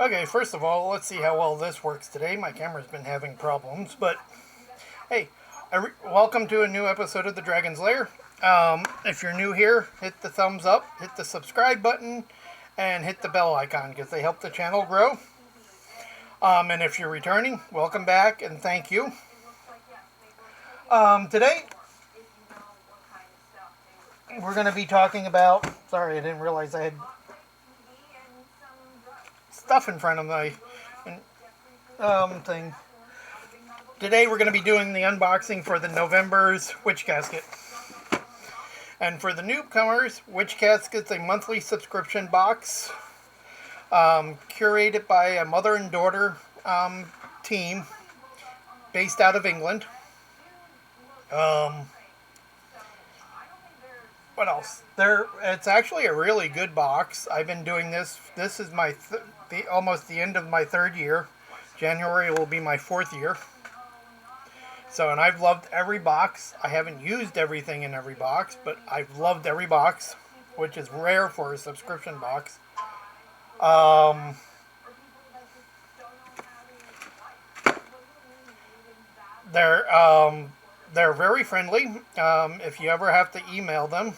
Okay, first of all, let's see how well this works today. My camera's been having problems, but hey, welcome to a new episode of the Dragon's Lair. If you're new here, hit the thumbs up, hit the subscribe button, and hit the bell icon because they help the channel grow. And if you're returning, welcome back and thank you. Today, we're going to be talking about... Sorry, I didn't realize I had stuff in front of my thing. Today we're going to be doing the unboxing for the November's Witch Casket. And for the newcomers, Witch Casket's a monthly subscription box curated by a mother and daughter team based out of England. What else? It's actually a really good box. I've been doing this. This is my almost the end of my third year. January will be my fourth year. So, and I've loved every box. I haven't used everything in every box, but I've loved every box, which is rare for a subscription box. They're very friendly. If you ever have to email them,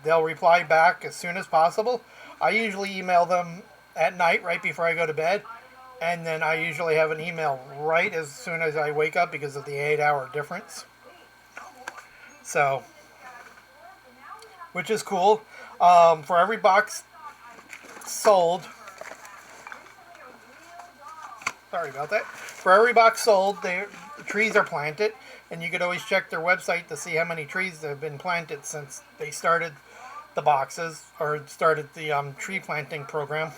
they'll reply back as soon as possible. I usually email them at night, right before I go to bed. And then I usually have an email right as soon as I wake up because of the 8-hour difference. So, which is cool. For every box sold, sorry about that. For every box sold, the trees are planted. And you could always check their website to see how many trees have been planted since they started the boxes or started the tree planting program.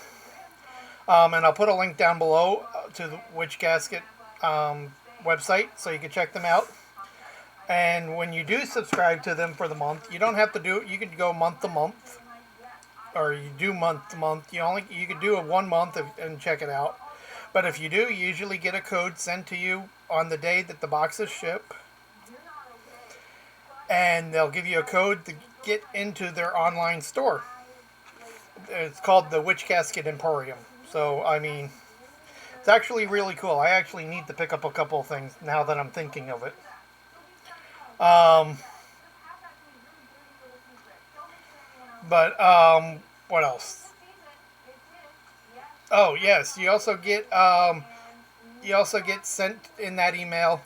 And I'll put a link down below to the Witch Casket website so you can check them out. And when you do subscribe to them for the month, you don't have to do it. You can go month to month, or you do month to month. You can do it 1 month and check it out. But if you do, you usually get a code sent to you on the day that the boxes ship. And they'll give you a code to get into their online store. It's called the Witch Casket Emporium. So, I mean, it's actually really cool. I actually need to pick up a couple of things now that I'm thinking of it. What else? Oh, yes. You also get sent in that email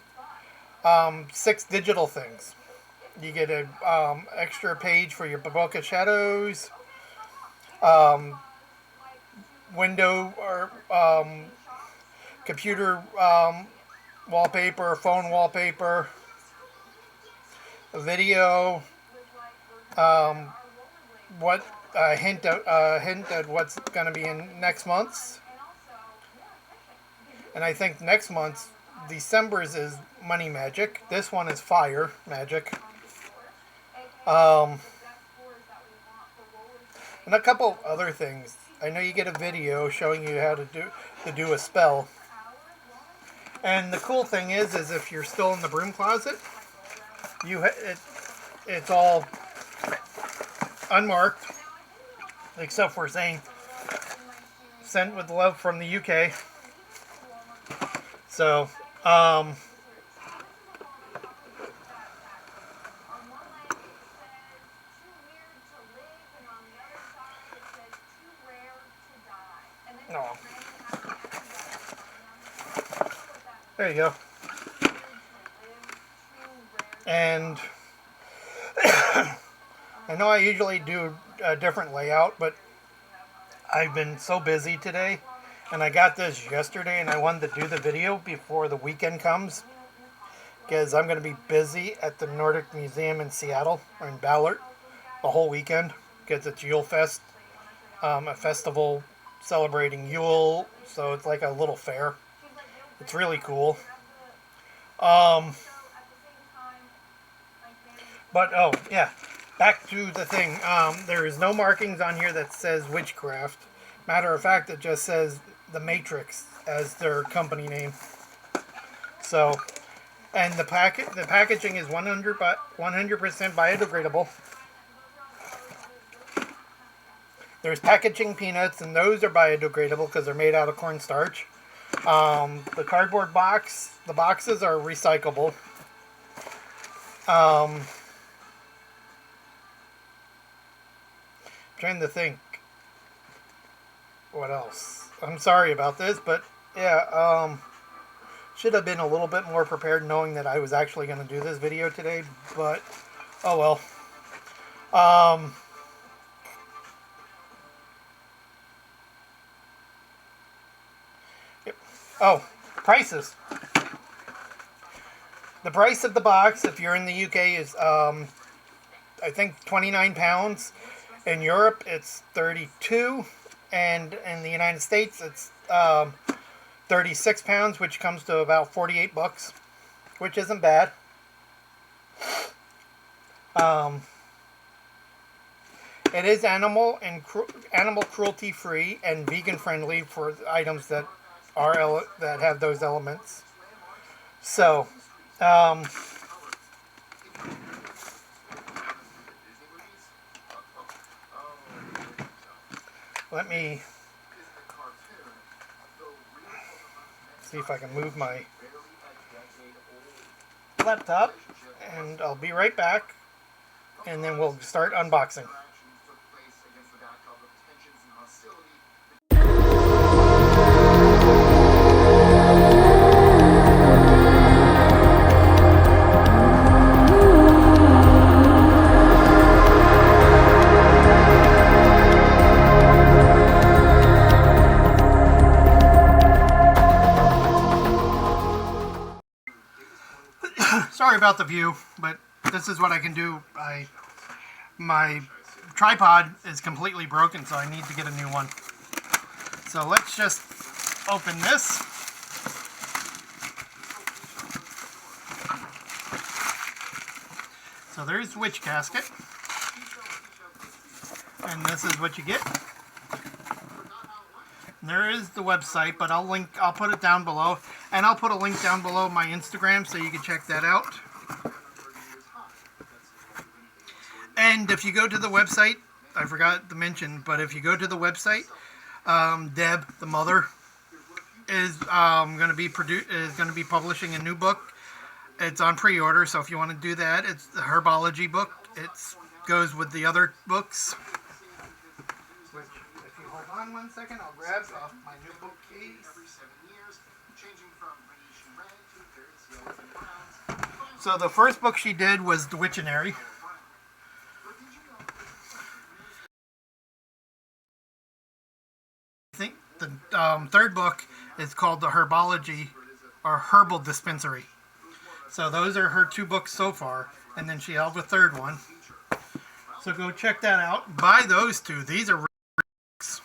6 digital things. You get a extra page for your Book of Shadows, window or computer wallpaper, phone wallpaper, a video, hint at what's going to be in next month's. And I think next month's, December's, is Money Magic. This one is Fire Magic. And a couple other things. I know you get a video showing you how to do a spell. And the cool thing is if you're still in the broom closet, it's all unmarked, except for saying sent with love from the UK. So, oh. There you go. And I know I usually do a different layout, but I've been so busy today. And I got this yesterday, and I wanted to do the video before the weekend comes, because I'm going to be busy at the Nordic Museum in Seattle, or in Ballard, the whole weekend, because it's Yule Fest, a festival celebrating Yule, so it's like a little fair. It's really cool. But, oh, yeah, back to the thing. There is no markings on here that says Witchcraft. Matter of fact, it just says The Matrix as their company name. So, and the packaging is 100% biodegradable. There's packaging peanuts, and those are biodegradable because they're made out of cornstarch. The cardboard box, the boxes are recyclable. I'm trying to think what else. I'm sorry about this, but yeah, should have been a little bit more prepared knowing that I was actually going to do this video today, but oh well. Yep. Oh, prices. The price of the box, if you're in the UK, is I think £29. In Europe, it's 32, and in the United States, it's £36, which comes to about 48 bucks, which isn't bad. It is animal cruelty free and vegan friendly for items that that have those elements. So, let me see if I can move my laptop, and I'll be right back, and then we'll start unboxing. Sorry about the view, but this is what I can do. My tripod is completely broken, so I need to get a new one. So let's just open this. So there's Witch Casket, and this is what you get. There is the website, but I'll put it down below, and I'll put a link down below my Instagram so you can check that out. And if you go to the website, I forgot to mention, but if you go to the website, Deb, the mother, is going to be publishing a new book. It's on pre-order, so if you want to do that, it's the herbology book. It goes with the other books. Which, if you hold on one second, I'll grab off my new bookcase. So the first book she did was The Witchinary. I think the third book is called The Herbology, or Herbal Dispensary. So those are her two books so far, and then she held the third one. So go check that out. Buy those two. These are books.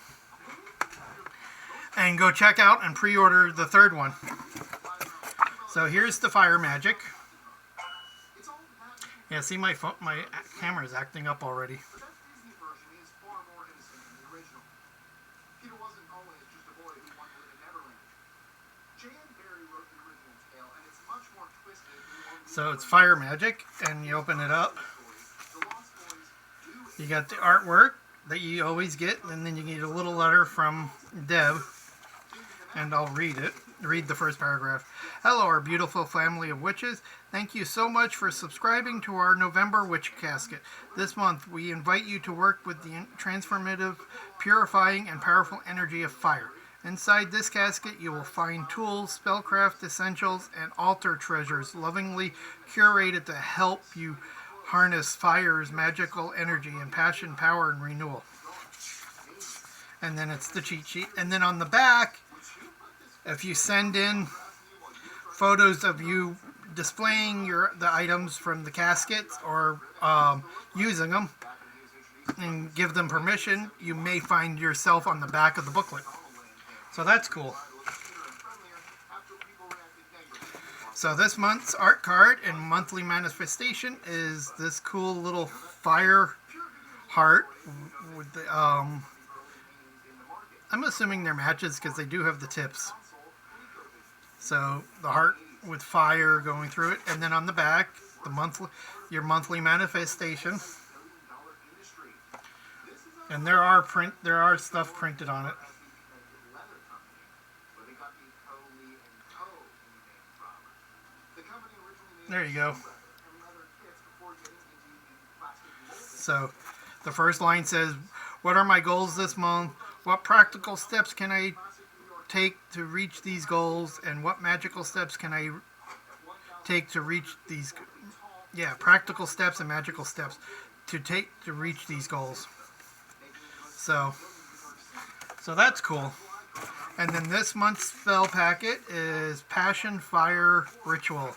And go check out and pre-order the third one. So here's the Fire Magic. Yeah, see my camera is acting up already. So it's Fire Magic, and you open it up. You got the artwork that you always get, and then you get a little letter from Deb, and I'll read it. Read the first paragraph. Hello, our beautiful family of witches. Thank you so much for subscribing to our November Witch Casket. This month, we invite you to work with the transformative, purifying, and powerful energy of fire. Inside this casket, you will find tools, spellcraft essentials, and altar treasures lovingly curated to help you harness fire's magical energy and passion, power, and renewal. And then it's the cheat sheet. And then on the back, if you send in photos of you displaying the items from the caskets or using them and give them permission, you may find yourself on the back of the booklet. So that's cool. So this month's art card and monthly manifestation is this cool little fire heart with the I'm assuming they're matches because they do have the tips. So the heart with fire going through it, and then on the back, your monthly manifestation. And there are stuff printed on it. There you go. So the first line says, what are my goals this month? What practical steps can I take to reach these goals? And what magical steps can I take to reach these? Yeah, practical steps and magical steps to take to reach these goals. So that's cool. And then this month's spell packet is Passion Fire Ritual.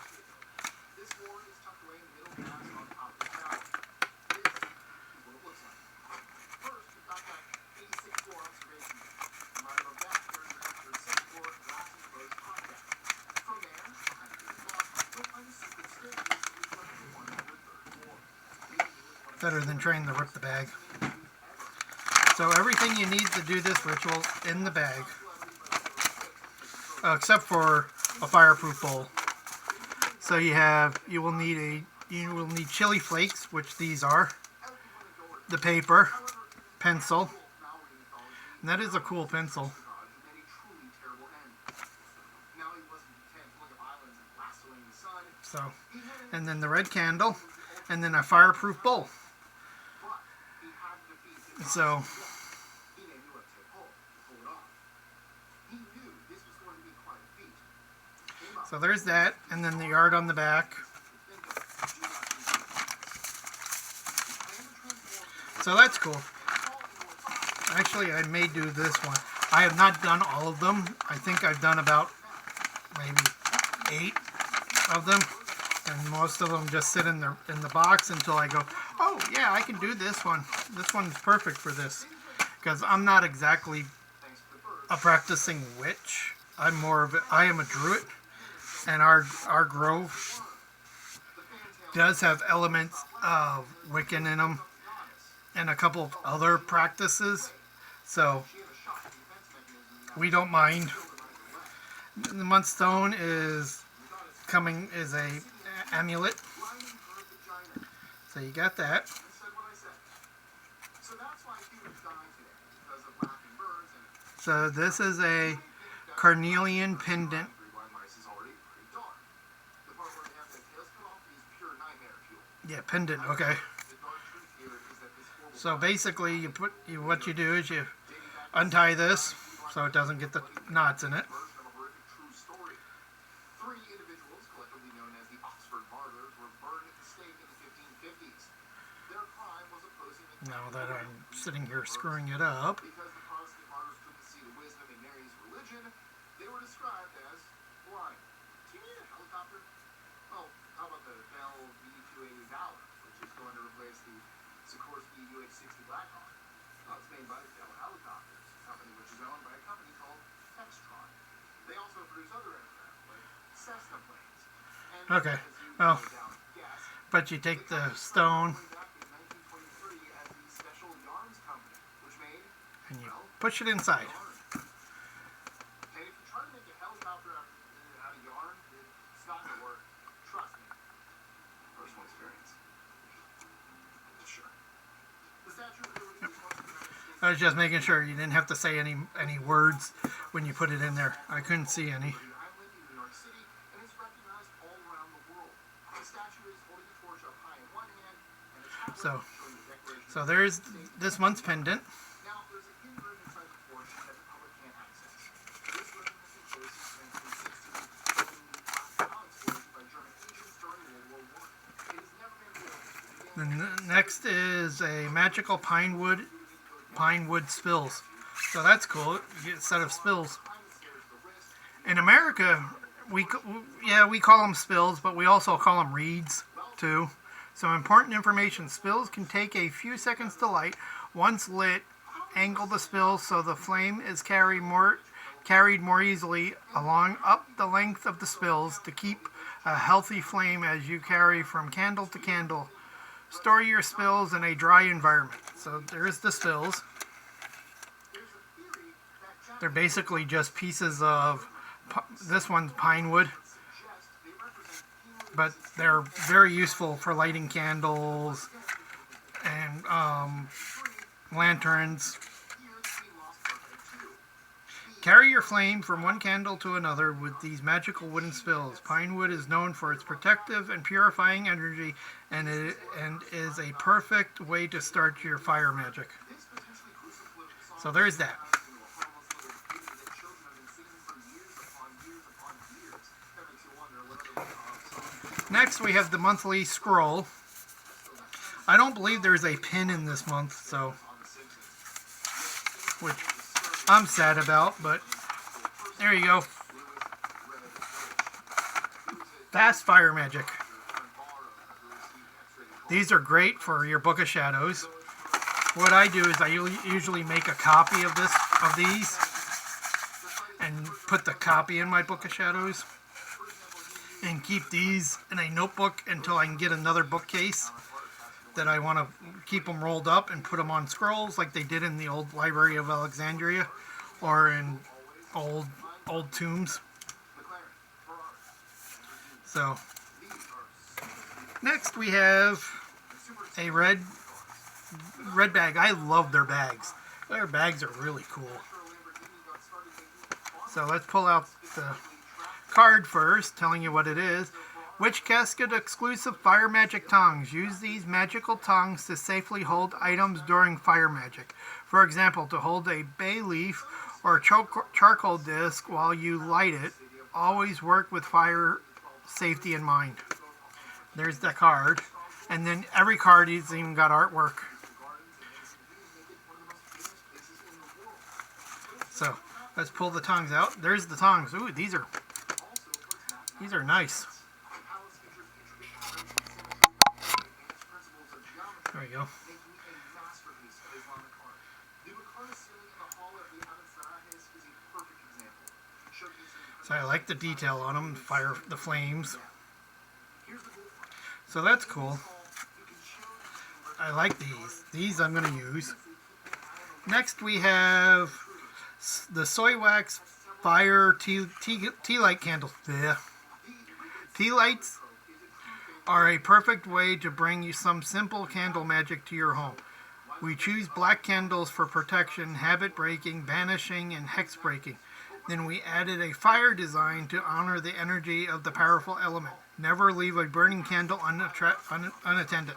Better than trying to rip the bag. So everything you need to do this ritual in the bag, except for a fireproof bowl. So you will need chili flakes, which these are, the paper, pencil, and that is a cool pencil. So, and then the red candle, and then a fireproof bowl. So there's that, and then the yard on the back. So that's cool. Actually, I may do this one. I have not done all of them. I think I've done about maybe 8 of them, and most of them just sit in the box until I go, oh yeah, I can do this one. This one's perfect for this, because I'm not exactly a practicing witch. I am a druid, and our grove does have elements of Wiccan in them, and a couple of other practices, so we don't mind. The month stone is a amulet, so you got that. So this is a carnelian pendant. Yeah, pendant. Okay. So basically, what you do is you untie this so it doesn't get the knots in it. Now that I'm sitting here screwing it up. Okay, well, but you take the stone and you push it inside. I was just making sure you didn't have to say any words when you put it in there. I couldn't see any. So there's this month's pendant. Then next is a magical pine wood spills. So that's cool. You get a set of spills. In America, we call them spills, but we also call them reeds too. Some important information: spills can take a few seconds to light. Once lit, angle the spill so the flame is carried more easily along up the length of the spills to keep a healthy flame as you carry from candle to candle. Store your spills in a dry environment. So there's the spills. They're basically just pieces of, this one's pine wood, but they're very useful for lighting candles and lanterns. Carry your flame from one candle to another with these magical wooden spills. Pine wood is known for its protective and purifying energy and is a perfect way to start your fire magic. So there's that. Next we have the monthly scroll. I don't believe there's a pin in this month, so which I'm sad about, but there you go. Fast fire magic. These are great for your Book of Shadows. What I do is I usually make a copy of these and put the copy in my Book of Shadows and keep these in a notebook until I can get another bookcase that I want to keep them rolled up and put them on scrolls like they did in the old Library of Alexandria or in old tombs. So next we have a red bag. I love their bags. Their bags are really cool. So let's pull out the card first, telling you what it is. Witch Casket exclusive fire magic tongs. Use these magical tongs to safely hold items during fire magic. For example, to hold a bay leaf or charcoal disc while you light it. Always work with fire safety in mind. There's the card. And then every card has even got artwork. So let's pull the tongs out. There's the tongs. Ooh, these are nice. There we go. So I like the detail on them, fire the flames. So that's cool. I like these. These I'm going to use. Next we have the Soy Wax Fire Tea Light Candles. Yeah. Tea lights are a perfect way to bring you some simple candle magic to your home. We choose black candles for protection, habit breaking, banishing, and hex breaking. Then we added a fire design to honor the energy of the powerful element. Never leave a burning candle unattended.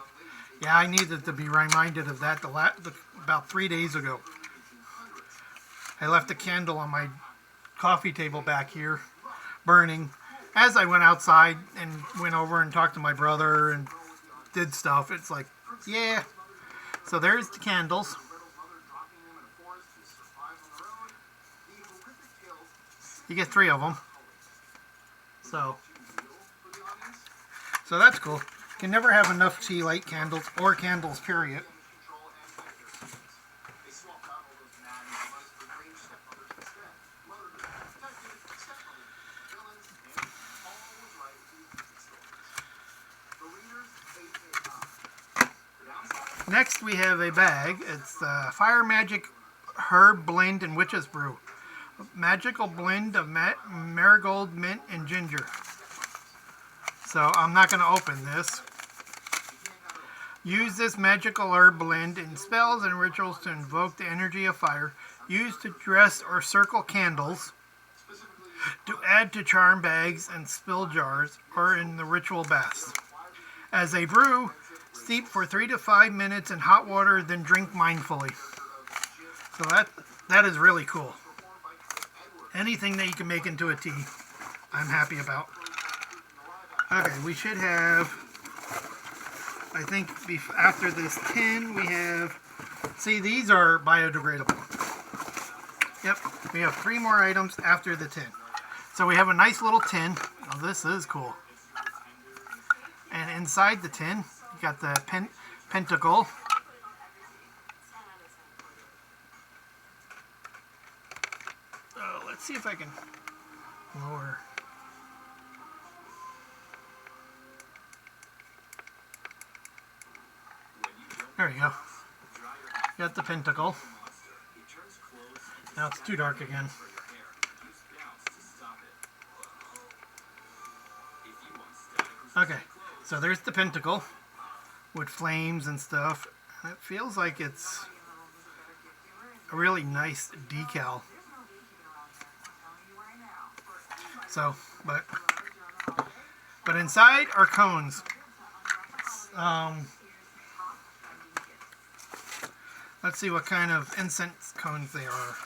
Yeah, I needed to be reminded of that about 3 days ago. I left a candle on my coffee table back here, burning. As I went outside and went over and talked to my brother and did stuff, it's like, yeah. So there's the candles. You get 3 of them. So that's cool. You can never have enough tea light candles or candles, period. Next we have a bag. It's Fire Magic Herb Blend and Witch's Brew. A magical blend of marigold, mint, and ginger. So I'm not going to open this. Use this magical herb blend in spells and rituals to invoke the energy of fire. Use to dress or circle candles. To add to charm bags and spill jars or in the ritual baths. As a brew, steep for 3 to 5 minutes in hot water, then drink mindfully. So that is really cool. Anything that you can make into a tea, I'm happy about. Okay, we should have, I think after this tin, we have, see, these are biodegradable. Yep, we have 3 more items after the tin. So we have a nice little tin. Oh, this is cool. And inside the tin, you got the pentacle. Oh, let's see if I can lower. There you go. Got the pentacle. Now it's too dark again. Okay, so there's the pentacle with flames and stuff. It feels like it's a really nice decal. So, but inside are cones. Let's see what kind of incense cones they are.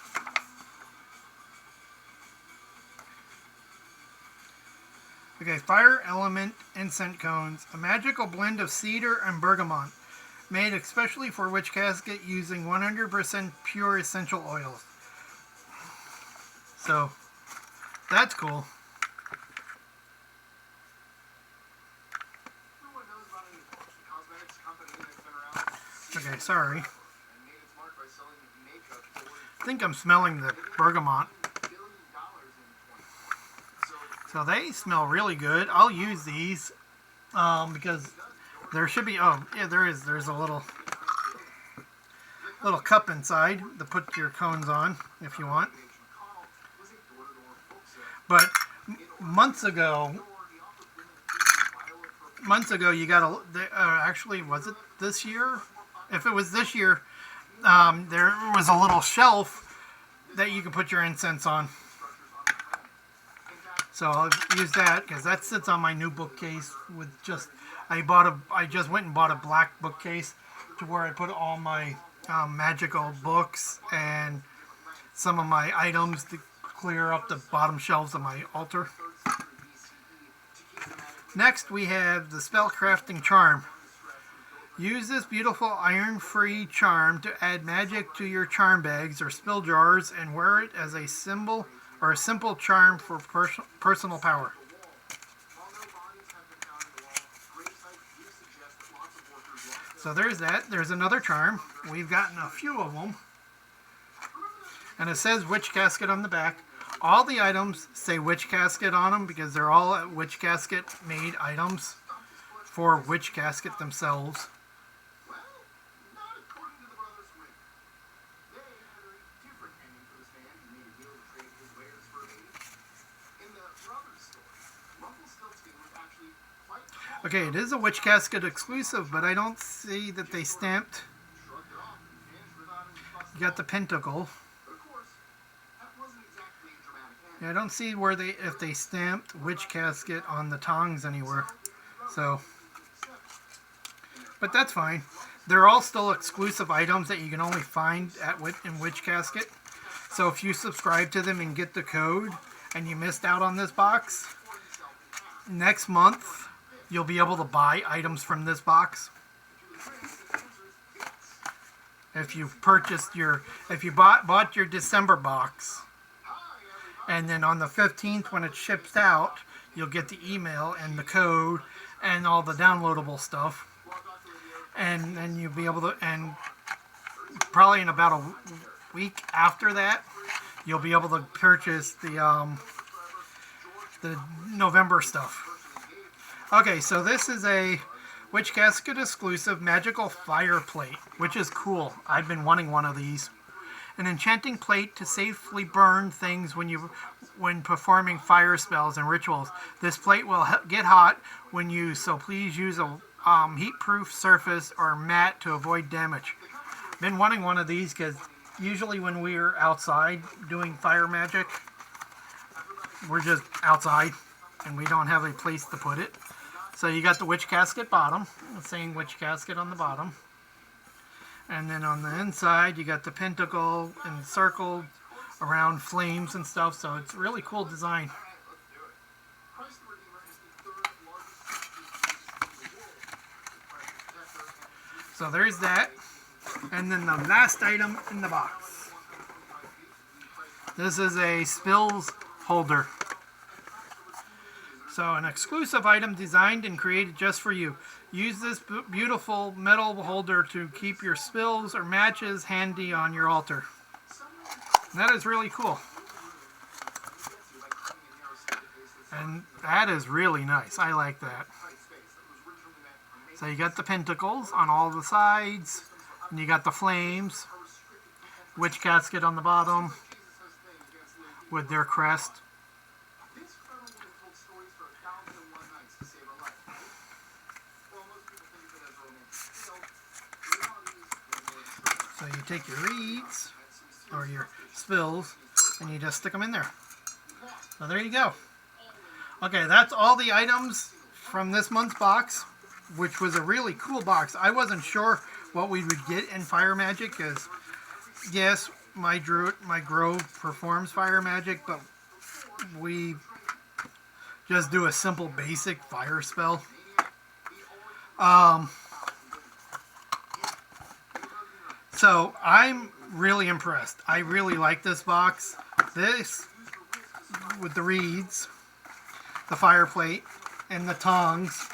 Okay, fire element incense cones, a magical blend of cedar and bergamot, made especially for witch casket using 100% pure essential oils. So, that's cool. Okay, sorry. I think I'm smelling the bergamot. So they smell really good. I'll use these because there should be, oh yeah, there's a little cup inside to put your cones on if you want. But months ago you got actually, was it this year? If it was this year, there was a little shelf that you can put your incense on. So I'll use that because that sits on my new bookcase with I just went and bought a black bookcase to where I put all my magical books and some of my items to clear up the bottom shelves of my altar. Next we have the spell crafting charm. Use this beautiful iron-free charm to add magic to your charm bags or spill jars and wear it as a symbol or a simple charm for personal power. So there's that. There's another charm. We've gotten a few of them. And it says Witch Casket on the back. All the items say Witch Casket on them because they're all Witch Casket made items for Witch Casket themselves. Okay, it is a Witch Casket exclusive, but I don't see that they stamped. You got the pentacle. Yeah, I don't see where if they stamped Witch Casket on the tongs anywhere. So, but that's fine. They're all still exclusive items that you can only find in Witch Casket. So if you subscribe to them and get the code and you missed out on this box, next month you'll be able to buy items from this box. If you bought your December box, and then on the 15th when it ships out, you'll get the email and the code and all the downloadable stuff. And then you'll be able to, and probably in about a week after that, you'll be able to purchase the November stuff. Okay, so this is a Witch Casket exclusive magical fire plate, which is cool. I've been wanting one of these. An enchanting plate to safely burn things when performing fire spells and rituals. This plate will get hot when used, so please use a heat-proof surface or mat to avoid damage. Been wanting one of these because usually when we're outside doing fire magic, we're just outside and we don't have a place to put it. So you got the Witch Casket bottom, saying Witch Casket on the bottom. And then on the inside, you got the pentacle encircled around flames and stuff. So it's a really cool design. So there's that. And then the last item in the box. This is a spills holder. So an exclusive item designed and created just for you. Use this beautiful metal holder to keep your spills or matches handy on your altar. That is really cool. And that is really nice. I like that. So you got the pentacles on all the sides. And you got the flames. Witch Casket on the bottom with their crest. So you take your reeds or your spills, and you just stick them in there. So there you go. Okay, that's all the items from this month's box, which was a really cool box. I wasn't sure what we would get in Fire Magic, because yes, my Grove performs Fire Magic, but we just do a simple basic fire spell. So I'm really impressed. I really like this box. This, with the reeds, the fire plate, and the tongs,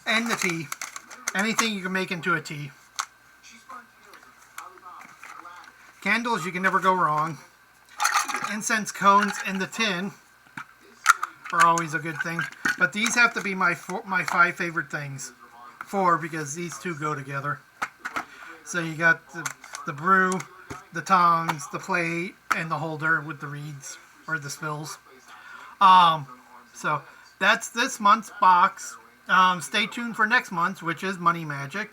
and the tea. Anything you can make into a tea. Candles, you can never go wrong. Incense cones in the tin are always a good thing. But these have to be my 5 favorite things. 4, because these two go together. So you got the brew, the tongs, the plate, and the holder with the reeds, or the spills. So that's this month's box. Stay tuned for next month's, which is Money Magic.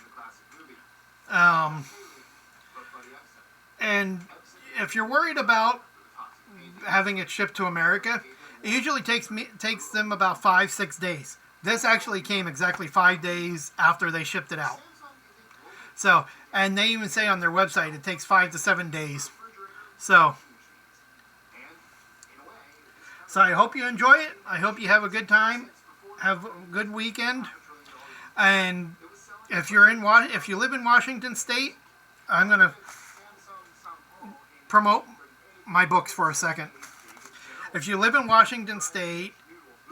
And if you're worried about having it shipped to America, it usually takes them about 5-6 days. This actually came exactly 5 days after they shipped it out. So, and they even say on their website it takes 5 to 7 days. So I hope you enjoy it. I hope you have a good time. Have a good weekend. And if you live in Washington State, I'm going to promote my books for a second. If you live in Washington State,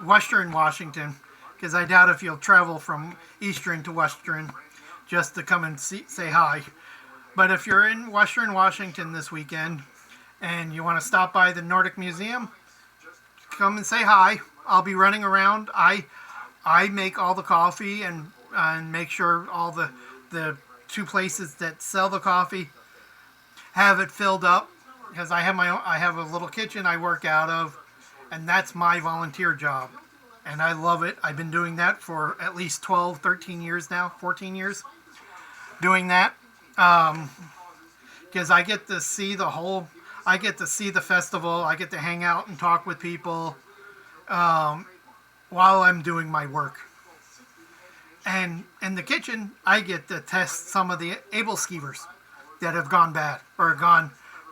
Western Washington, because I doubt if you'll travel from Eastern to Western just to come and say hi. But if you're in Western Washington this weekend and you want to stop by the Nordic Museum, come and say hi. I'll be running around. I make all the coffee and make sure all the 2 places that sell the coffee have it filled up, because I have a little kitchen I work out of, and that's my volunteer job. And I love it. I've been doing that for at least 12, 13 years now, 14 years doing that. Because I get to see I get to see the festival. I get to hang out and talk with people while I'm doing my work. And in the kitchen, I get to test some of the able skeevers that have gone bad, or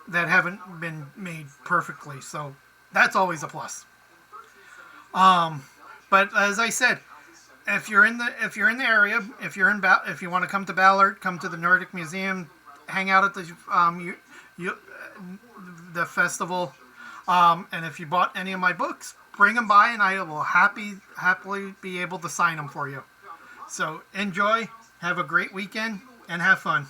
that haven't been made perfectly. So that's always a plus. But as I said, if you're in the area, if you want to come to Ballard, come to the Nordic Museum, hang out at the festival, and if you bought any of my books, bring them by, and I will happily be able to sign them for you. So enjoy, have a great weekend, and have fun.